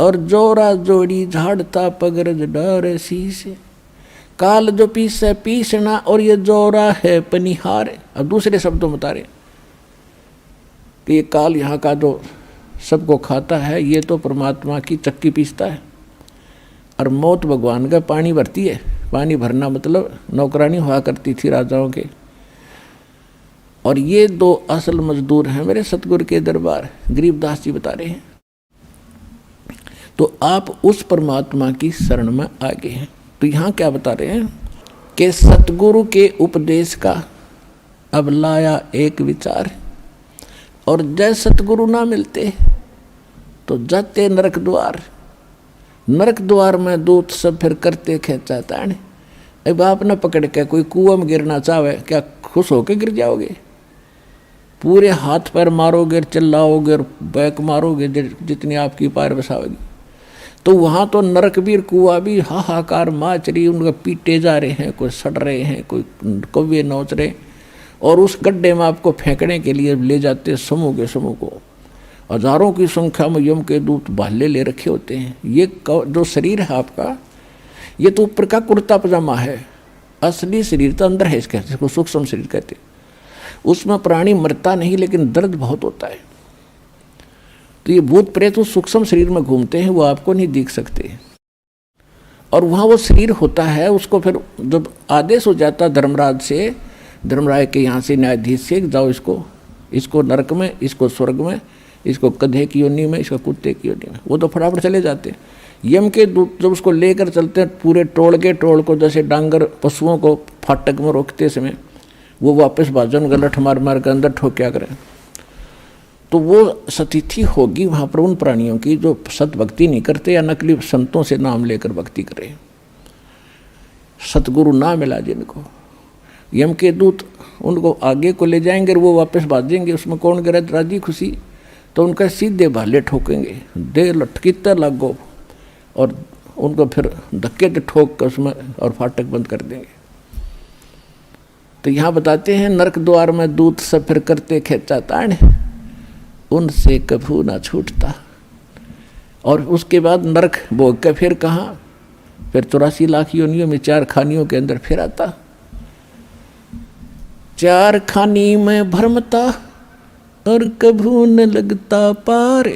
और जोरा जोड़ी झाड़ता पगरज डारे शीशे। काल जो पीसे पीसना और ये जोरा है पनिहार। अब दूसरे शब्दों बता रहे कि ये काल यहाँ का जो सबको खाता है, ये तो परमात्मा की चक्की पीसता है, और मौत भगवान का पानी भरती है। पानी भरना मतलब नौकरानी हुआ करती थी राजाओं के। और ये दो असल मजदूर हैं मेरे सतगुरु के दरबार। गरीबदास जी बता रहे हैं। तो आप उस परमात्मा की शरण में आ गए हैं। तो यहाँ क्या बता रहे हैं कि सतगुरु के उपदेश का अब लाया एक विचार, और जय सतगुरु ना मिलते तो जाते नरक द्वार। नरक द्वार में दूत सब फिर करते खेचा ताने। अब आप न पकड़ के कोई कुआं में गिरना चाहे, क्या खुश होके गिर जाओगे? पूरे हाथ पैर मारोगे, चिल्लाओगे और बैक मारोगे जितनी आपकी पैर बसाओगी। तो वहाँ तो नरक भी कुआ भी हाहाकार माच रही, उनका पीटे जा रहे हैं, कोई सड़ रहे हैं, कोई कौवे नोच रहे, और उस गड्ढे में आपको फेंकने के लिए ले जाते समूह के समूह को। हजारों की संख्या में यम के दूत भाले ले रखे होते हैं। ये जो शरीर है आपका, ये तो ऊपर का कुर्ता पजामा है। असली शरीर तो अंदर है, इसको सूक्ष्म शरीर कहते हैं। उसमें प्राणी मरता नहीं, लेकिन दर्द बहुत होता है। तो ये भूत प्रेत उस सूक्ष्म शरीर में घूमते हैं, वो आपको नहीं दिख सकते। और वहाँ वो शरीर होता है, उसको फिर जब आदेश हो जाता धर्मराज से, धर्मराज के यहाँ से न्यायाधीश से, जाओ इसको नरक में, इसको स्वर्ग में, इसको गधे की योनि में, इसको कुत्ते की योनि में, वो तो फटाफट चले जाते हैं। यम के दूत जब उसको लेकर चलते हैं पूरे टोल को, जैसे डांगर पशुओं को फाटक में रोकते समय वो वापस बाजन गलठ मार मार कर अंदर ठोक्या करें, तो वो स्थिति होगी वहाँ पर उन प्राणियों की जो सत भक्ति नहीं करते या नकली संतों से नाम लेकर भक्ति करें। सतगुरु ना मिला जिनको, यम के दूत उनको आगे को ले जाएंगे और वो वापस भाजेंगे। उसमें कौन करे राजी खुशी? तो उनका सीधे भाले ठोकेंगे, दे लटकीता लागो, और उनको फिर धक्के से ठोक कर उसमें और फाटक बंद कर देंगे। तो यहाँ बताते हैं नरक द्वार में दूत सब फिर करते खेचा ताण, उनसे कभू ना छूटता। और उसके बाद नरक भोग के फिर कहाँ? फिर 84 लाख योनियों में 4 खानियों के अंदर फिर आता। 4 खानी में भरमता और कभू न लगता पार।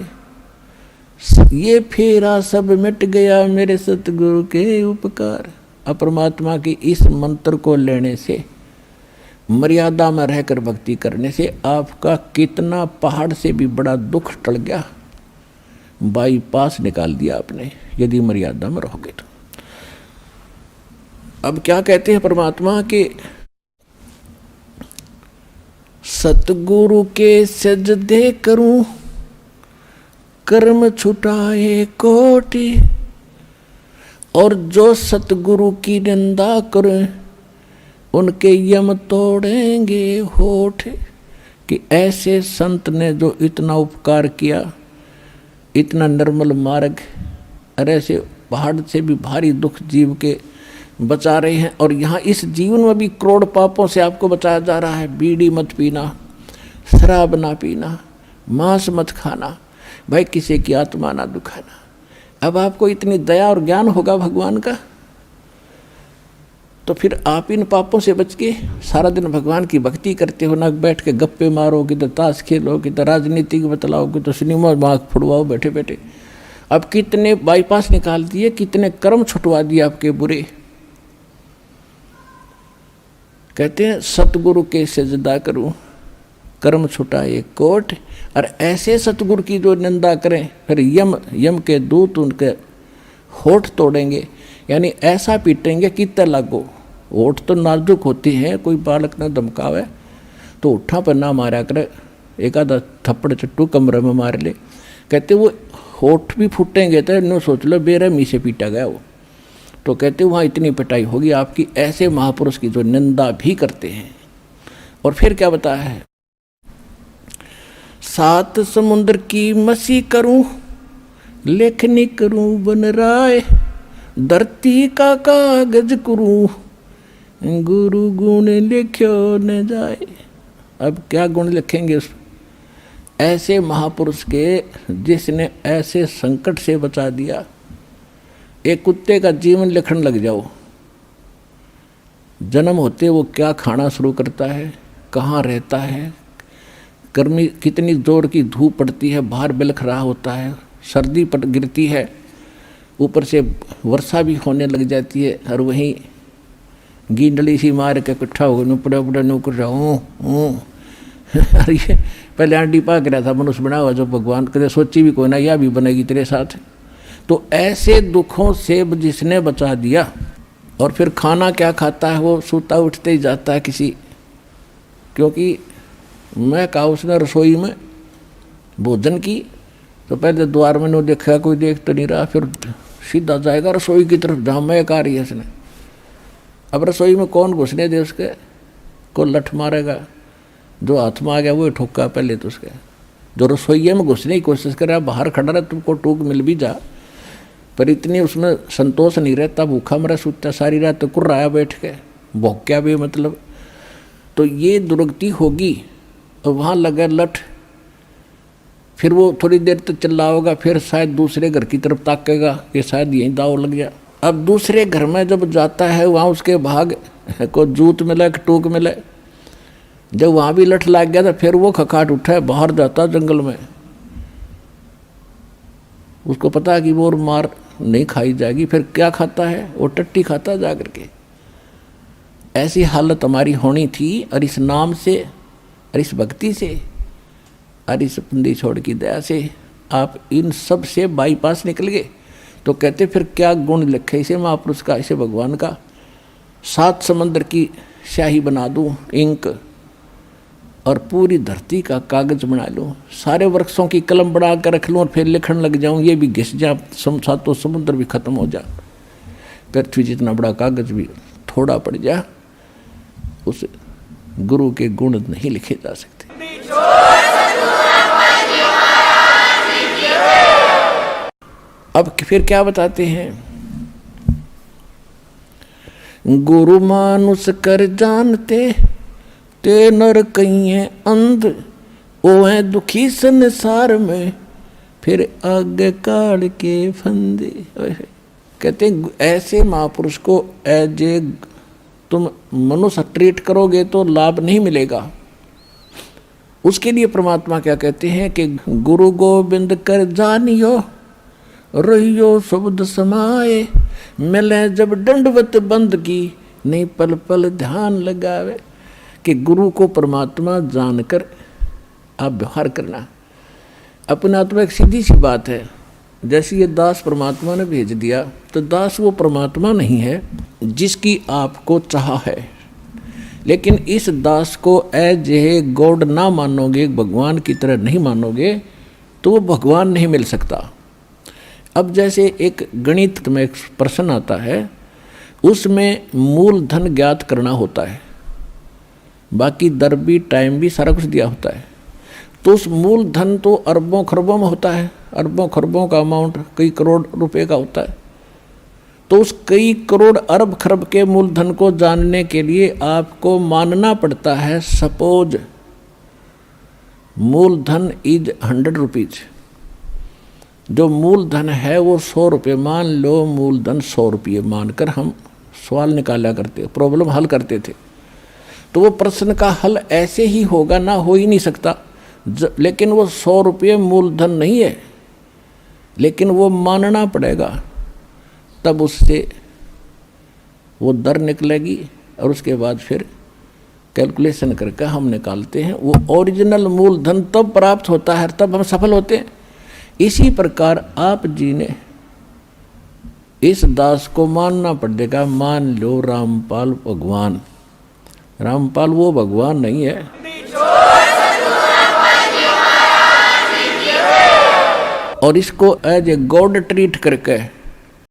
ये फेरा सब मिट गया मेरे सतगुरु के उपकार। अपरमात्मा की इस मंत्र को लेने से, मर्यादा में रहकर भक्ति करने से आपका कितना पहाड़ से भी बड़ा दुख टल गया, बाईपास निकाल दिया आपने, यदि मर्यादा में रहोगे तो। अब क्या कहते हैं परमात्मा के, सतगुरु के सजदे करूं कर्म छुटाए कोटि, और जो सतगुरु की निंदा करें उनके यम तोड़ेंगे होठ। कि ऐसे संत ने जो इतना उपकार किया, इतना निर्मल मार्ग, और ऐसे पहाड़ से भी भारी दुख जीव के बचा रहे हैं। और यहाँ इस जीवन में भी करोड़ पापों से आपको बचाया जा रहा है। बीड़ी मत पीना, शराब ना पीना, मांस मत खाना, भाई किसी की आत्मा ना दुखाना। अब आपको इतनी दया और ज्ञान होगा भगवान का, तो फिर आप इन पापों से बच के सारा दिन भगवान की भक्ति करते हो, ना बैठ के गप्पे मारो, किधर ताश खेलो, किधर राजनीति बतलाओ, किधर सिनेमा मार्ग फुड़वाओ बैठे बैठे। अब कितने बाईपास निकाल दिए, कितने कर्म छुटवा दिए आपके बुरे। कहते हैं सतगुरु के सजदा करूं कर्म छुटाए कोट। और ऐसे सतगुरु की जो निंदा करें फिर यम के दूत उनके होठ तोड़ेंगे, यानी ऐसा पीटेंगे कि तय लागो। होठ तो नाजुक होती हैं, कोई बालक ना धमकावे तो उठा पर ना मारा करे, एक आधा थप्पड़ चट्टू कमरे में मार ले। कहते वो होठ भी फूटेंगे तो नो सोच लो बेरहमी से पीटा गया वो। तो कहते वहाँ इतनी पिटाई होगी आपकी, ऐसे महापुरुष की जो निंदा भी करते हैं। और फिर क्या बताया है, 7 समुद्र की मसी करूं लेखनी करूं बन राय, धरती का कागज करूं गुरु गुण लिख्यो न जाए। अब क्या गुण लिखेंगे उस? ऐसे महापुरुष के जिसने ऐसे संकट से बचा दिया। एक कुत्ते का जीवन लिखण लग जाओ, जन्म होते वो क्या खाना शुरू करता है, कहाँ रहता है, गर्मी कितनी जोर की धूप पड़ती है, बाहर बिलख रहा होता है, सर्दी पड़ गिरती है, ऊपर से वर्षा भी होने लग जाती है, और वहीं गींडली सी मार के इकट्ठा हो नुपड़ा उपड़ा नुकर जाऊँ। अरे ये पहले आंटी पा के रहा था मनुष्य बना हुआ, जो भगवान कदे सोची भी कोई ना, यह भी बनेगी तेरे साथ। तो ऐसे दुखों से जिसने बचा दिया, और फिर खाना क्या खाता है, वो सूता उठते ही जाता है किसी, क्योंकि मैं कहा उसने रसोई में भोजन की, तो पहले द्वार में नहीं देखा, कोई देख तो नहीं रहा, फिर सीधा जाएगा रसोई की तरफ जहाँ मैं आ रही है इसने। अब रसोई में कौन घुसने दे, उसके को लठ मारेगा, जो हाथ में आ गया वो ठोका पहले तो उसके। जो रसोई में घुसने की कोशिश कर रहा है, बाहर खड़ा रहा, तुमको टूक मिल भी जा, पर इतनी उसमें संतोष नहीं रहता, भूखा मरा सूता सारी रात तो कुर्रा आया बैठ के, भौंक्या भी मतलब। तो ये दुर्गति होगी, और वहाँ लगा लठ, फिर वो थोड़ी देर तक चिल्ला होगा, फिर शायद दूसरे घर की तरफ ताकेगा कि शायद यहीं दाव लग गया। अब दूसरे घर में जब जाता है, वहाँ उसके भाग को जूत मिले कि टूक मिले, जब वहाँ भी लठ लग गया, तो फिर वो खखाट उठा है, बाहर जाता जंगल में। उसको पता है कि वो मार नहीं खाई जाएगी, फिर क्या खाता है, वो टट्टी खाता जा करके। ऐसी हालत हमारी होनी थी, और इस नाम से, और इस भक्ति से, और इस बंदी छोड़ की दया से आप इन सब से बाईपास निकल गए। तो कहते फिर क्या गुण लिखे इसे महापुरुष का, इसे भगवान का। 7 समंदर की स्याही बना दूं इंक, और पूरी धरती का कागज बना लूं, सारे वृक्षों की कलम बना कर रख लूं, और फिर लिखण लग जाऊं, ये भी घिस जा, सातों समुद्र भी खत्म हो जा, पृथ्वी जितना बड़ा कागज भी थोड़ा पड़ जा, उस गुरु के गुण नहीं लिखे जा सकते। अब फिर क्या बताते हैं, गुरु मानुष कर जानते, ते नर कहीं है अंध, ओ है दुखी संसार में, फिर आगे काढ़ के फंदे। कहते ऐसे महापुरुष को एज ए तुम मनुष्य ट्रीट करोगे तो लाभ नहीं मिलेगा। उसके लिए परमात्मा क्या कहते हैं कि गुरु गोविंद कर जानियो, रहियो शब्द समाए, मिले जब दंडवत बंद की, नहीं पल पल ध्यान लगावे। कि गुरु को परमात्मा जानकर आप व्यवहार करना। अपना तो एक सीधी सी बात है, जैसे ये दास परमात्मा ने भेज दिया, तो दास वो परमात्मा नहीं है जिसकी आपको चाह है। लेकिन इस दास को एज ए गॉड ना मानोगे, भगवान की तरह नहीं मानोगे, तो वो भगवान नहीं मिल सकता। अब जैसे एक गणित में एक प्रश्न आता है, उसमें मूलधन ज्ञात करना होता है, बाकी दर भी टाइम भी सारा कुछ दिया होता है। तो उस मूलधन तो अरबों खरबों में होता है, अरबों खरबों का अमाउंट कई करोड़ रुपए का होता है। तो उस कई करोड़ अरब खरब के मूलधन को जानने के लिए आपको मानना पड़ता है, सपोज मूलधन इज 100 रुपीज, जो मूलधन है वो 100 रुपये, मान लो मूलधन 100 रुपये मानकर हम सवाल निकाला करते, प्रॉब्लम हल करते थे। तो वो प्रश्न का हल ऐसे ही होगा, ना हो ही नहीं सकता। लेकिन वो 100 रुपये मूलधन नहीं है, लेकिन वो मानना पड़ेगा, तब उससे वो दर निकलेगी, और उसके बाद फिर कैलकुलेशन करके हम निकालते हैं। वो ओरिजिनल मूलधन तब प्राप्त होता है, तब हम सफल होते हैं। इसी प्रकार आप जी ने इस दास को मानना पड़ेगा। मान लो रामपाल भगवान, रामपाल वो भगवान नहीं है, और इसको एज ए गॉड ट्रीट करके